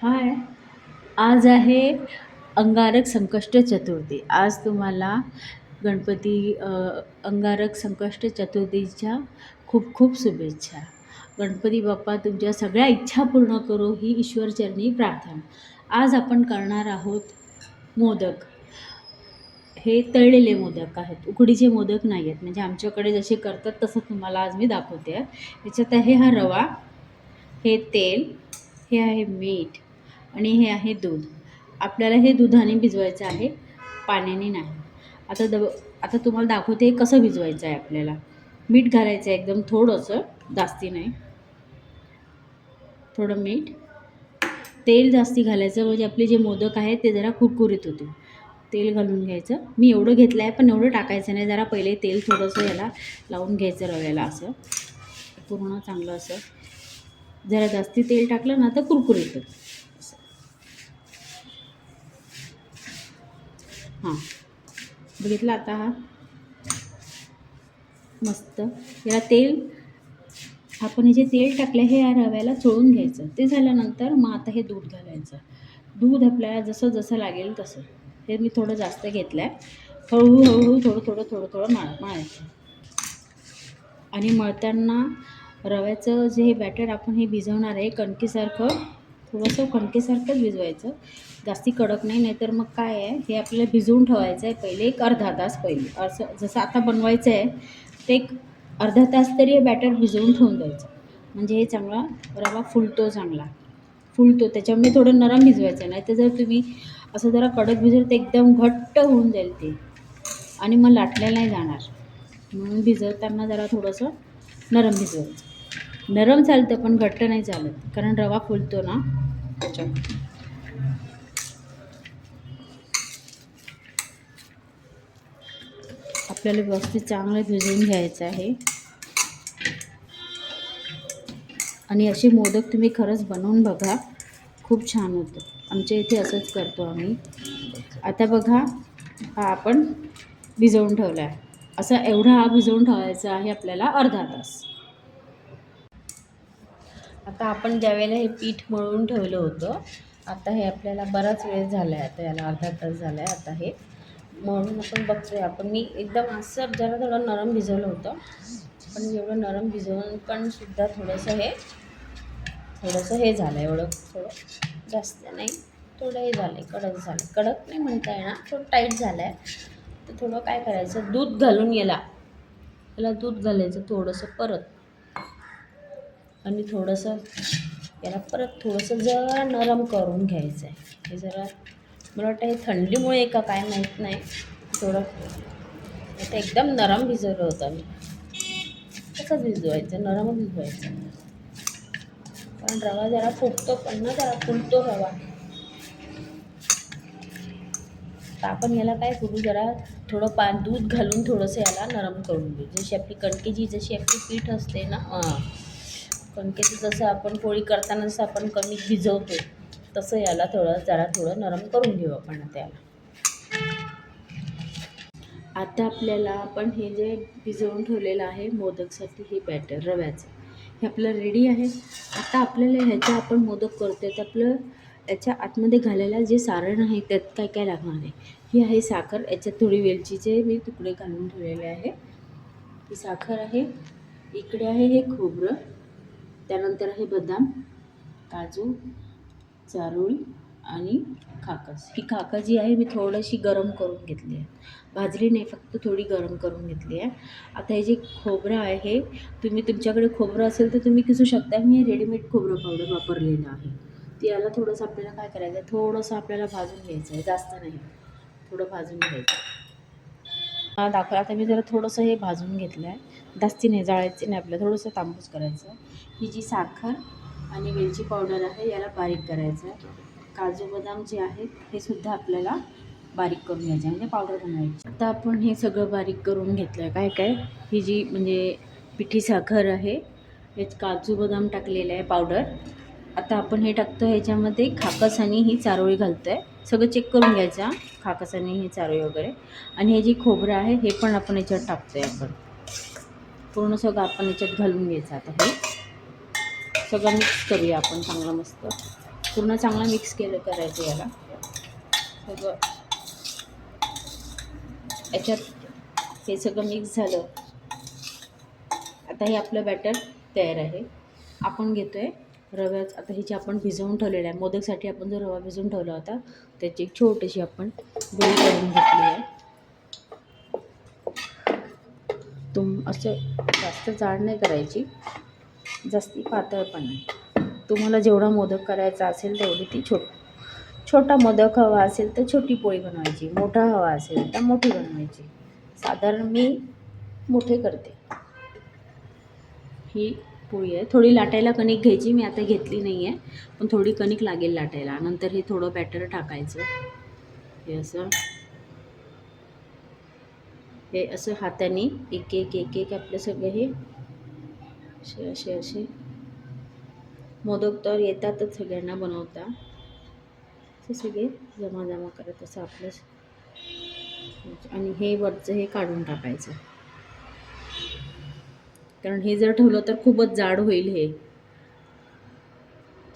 हाय. आज आहे अंगारक संकष्ट चतुर्थी. आज तुम्हाला अंगारक संकष्ट चतुर्थीच्या खूप खूप शुभेच्छा. गणपती बाप्पा तुमच्या सगळ्या इच्छा पूर्ण करो ही ईश्वरचरणी प्रार्थना. आज आपण करणार आहोत मोदक. हे तळलेले मोदक आहेत, उकडीचे मोदक नाही आहेत. म्हणजे आमच्याकडे जसे करतात तसं तुम्हाला आज मी दाखवते आहे. याच्यात आहे हा रवा, हे तेल, हे आहे मीठ आणि हे आहे दूध. आपल्याला हे दुधाने भिजवायचं आहे, पाण्याने नाही. आता तुम्हाला दाखवते हे कसं भिजवायचं आहे. आपल्याला मीठ घालायचं आहे, एकदम थोडंसं, जास्ती नाही. थोडं मीठ, तेल जास्ती घालायचं म्हणजे आपले जे मोदक आहेत ते जरा कुरकुरीत होते. तेल घालून घ्यायचं. मी एवढं घेतलं आहे, पण एवढं टाकायचं नाही. जरा पहिले तेल थोडंसं याला लावून घ्यायचं रव्याला, असं पूर्ण चांगलं. असं जरा जास्ती तेल टाकलं ना तर कुरकुरीत होतं. हां, बघितलं आता. हा मस्त याला तेल, आपण हे जे तेल टाकलं हे या रव्याला चोळून घ्यायचं. ते झाल्यानंतर मग आता हे दूध घालायचं. दूध आपल्याला जसं जसं लागेल तसं. हे मी थोडं जास्त घेतलं आहे. हळूहळू थोडं मळायचं. आणि मळताना रव्याचं जे हे बॅटर आपण हे भिजवणार आहे, थोडंसं कणकेसारखंच भिजवायचं. जास्ती कडक नाही, नाहीतर मग काय आहे, हे आपल्याला भिजवून ठेवायचं आहे पहिले एक अर्धा तास. पहिले असं जसं आता बनवायचं आहे ते एक अर्धा तास तरी हे बॅटर भिजवून ठेवून द्यायचं. म्हणजे हे चांगला रवा फुलतो. त्याच्यामुळे थोडं नरम भिजवायचं. नाही तर जर तुम्ही असं जरा कडक भिजवलं तर एकदम घट्ट होऊन जाईल ते, आणि मग लाटल्या नाही जाणार. म्हणून भिजवताना जरा थोडंसं नरम भिजवायचं. नरम चालतं पण घट्ट नाही चालत, कारण रवा फुलतो ना त्याच्यामुळे. आपल्याला व्यवस्थित चांगलं भिजवून घ्यायचं आहे. आणि असे मोदक तुम्ही खरंच बनवून बघा, खूप छान होतं. आमच्या इथे असंच करतो आम्ही. आता बघा, हा आपण भिजवून ठेवला आहे. एवढा हा भिजवून ठेवायचा आहे आपल्याला अर्धा तास. आता आपण ज्यावेळेला हे पीठ मळून ठेवलं होतं, आता हे आपल्याला बराच वेळ झाला आहे. आता याला अर्धा तास झाला आहे. आता हे मळून आपण बघतोय. मी एकदम असं जरा थोडं नरम भिजवलं होतं, पण एवढं नरम भिजवून पण सुद्धा थोडंसं हे झालं. एवढं थोडं जास्त नाही, थोडं हे झालं आहे, कडक नाही म्हणता येणार, थोडं टाईट झालं आहे. तर थोडं काय करायचं, दूध घालून याला दूध घालायचं थोडंसं परत, आणि थोडंसं याला परत थोडंसं जरा नरम करून घ्यायचं आहे. हे जरा मला वाटतं हे थंडीमुळे का काय माहीत नाही, थोडं आता एकदम नरम भिजवलं होतं मी. कसं भिजवायचं, नरमच भिजवायचं, कारण रवा जरा फुगतो पण ना, जरा फुलतो रवा. तर आपण याला काय करू, जरा थोडं दूध घालून थोडंसं याला नरम करून घेऊ. जशी आपली कणकेची जशी आपली पीठ असते ना, कणकेचं जसं आपण पोळी करताना जसं आपण कमी भिजवतो, तसं याला जरा थोडं नरम करून घेऊ आपण त्याला. आता आपण हे जे भिजवून ठेवलेलं आहे मोदकसाठी, हे बॅटर रव्याचं, हे आपलं रेडी आहे. आता आपल्याला ह्याच्या आपण मोदक करतो आहे, तर याच्या आतमध्ये घालायला जे सारण आहे त्यात काय काय लागणार आहे. ही आहे साखर, याच्यात थोडी वेलचीचे मी तुकडे घालून ठेवलेले आहे. ही साखर आहे. इकडे आहे हे खोबरं, त्यानंतर आहे बदाम, काजू, चारोळी आणि खाकस. ही खाकस जी आहे मी थोडीशी गरम करून घेतली आहे, भाजली नाही, फक्त थोडी गरम करून घेतली आहे. आता हे जे खोबरं आहे, तुमच्याकडे खोबरं असेल तर तुम्ही किसू शकता. मी हे रेडीमेड खोबरं पावडर वापरलेलं आहे. ते याला थोडंसं आपल्याला काय करायचं आहे, थोडंसं आपल्याला भाजून घ्यायचं आहे, जास्त नाही, थोडं भाजून घ्यायचं. आता मी जरा थोडंसं हे भाजून घेतलं आहे, जास्ती नाही, जाळायचं नाही आपल्याला, थोडंसं तांबूस करायचं. ही जी साखर आणि वेलची पावडर आहे याला बारीक करायचं आहे. काजू बदाम जे आहेत हे सुद्धा आपल्याला बारीक करून घ्यायचं, म्हणजे पावडर बनवायची. आता आपण हे सगळं बारीक करून घेतलं आहे. काय ही जी म्हणजे पिठी साखर आहे, हे काजू बदाम टाकलेलं आहे पावडर. आता आपण हे टाकतो ह्याच्यामध्ये खाकस आणि ही चारोळी घालतो आहे. सगळं चेक करून घ्यायचं, खाकस आणि ही चारोळी वगैरे. आणि हे जे खोबरं आहे हे पण आपण याच्यात टाकतो आहे. आपण पूर्ण सगळं आपण याच्यात घालून घ्यायचं. आता हे सगळं मिक्स करूया आपण चांगलं मस्त. पूर्ण चांगला मिक्स करायचं याला सगळं. याच्यात हे सगळं मिक्स झालं. आता हे आपलं बॅटर तयार आहे. आपण घेतो आहे रव्याचं. आता ह्याची आपण भिजवून ठेवलेलं आहे मोदकसाठी. आपण जो रवा भिजवून ठेवला होता त्याची एक छोटीशी आपण गोळी करून घेतली आहे. असं जास्त जाड नाही करायची, जास्ती पातळ पण नाही. तुम्हाला जेवढा मोदक करायचा असेल तेवढी ती छोटा मोदक हवा असेल तर छोटी पोळी बनवायची, मोठा हवा असेल तर मोठी बनवायची. साधारण मी मोठे करते. ही पोळी आहे. थोडी लाटायला कणिक घ्यायची, मी आता घेतली नाही आहे, पण थोडी कणिक लागेल लाटायला. नंतर हे थोडं बॅटर टाकायचं. हे असं हाताने एक एक एक एक आपलं सगळं हे असे मोदक तर येतातच सगळ्यांना बनवता. असे सगळे जमा करत असं आपलं. आणि हे वरचं हे काढून टाकायचं, कारण हे जर ठेवलं तर खूपच जाड होईल. हे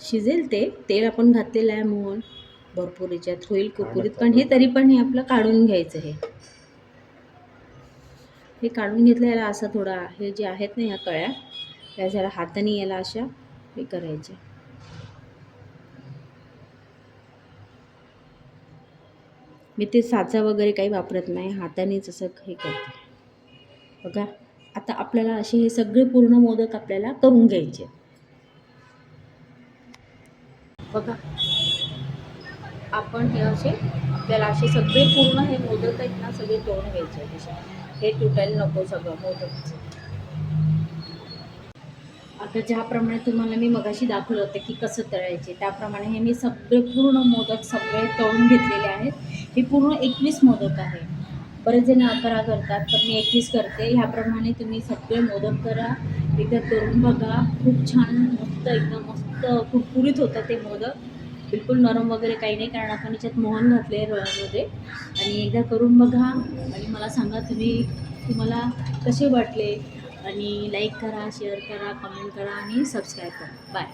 शिजेल, ते तेल आपण घातलेलं आहे म्हणून भरपूर याच्यात होईल कुरकुरीत. पण हे तरी पण हे आपलं काढून घ्यायचं. हे काढून घेतलं. याला असं थोडा हे जे आहेत ना ह्या कळ्या, या जरा हाताने याला अशा हे करायच्या. मी ते साचा वगैरे काही वापरत नाही, हातानेच असं हे करते. बघा, आता आपल्याला असे हे सगळे पूर्ण मोदक आपल्याला करून घ्यायचे. बघा, आपण हे आपल्याला असे सगळे पूर्ण हे मोदक आहेत ना सगळे तळून घ्यायचे. हे तुटायला नको सगळं मोदकचं. आता ज्याप्रमाणे तुम्हाला मी मगाशी दाखवलं होतं की कसं तळायचे, त्याप्रमाणे हे मी सगळे पूर्ण मोदक सगळे तळून घेतलेले आहेत. हे पूर्ण 21 मोदक आहे. बरेच जण 11 करतात, पण मी 21 करते. ह्याप्रमाणे तुम्ही सगळे मोदक करा, एकदा करून बघा. खूप छान, मस्त, एकदम मस्त कुरकुरीत होतं ते मोदक. बिलकुल नरम वगैरे काही नाही, कारण आपण याच्यात मोहन घातले रव्यामध्ये. आणि एकदा करून बघा आणि मला सांगा तुम्हाला कसे वाटले. आणि लाईक करा, शेअर करा, कमेंट करा आणि सबस्क्राईब करा. बाय.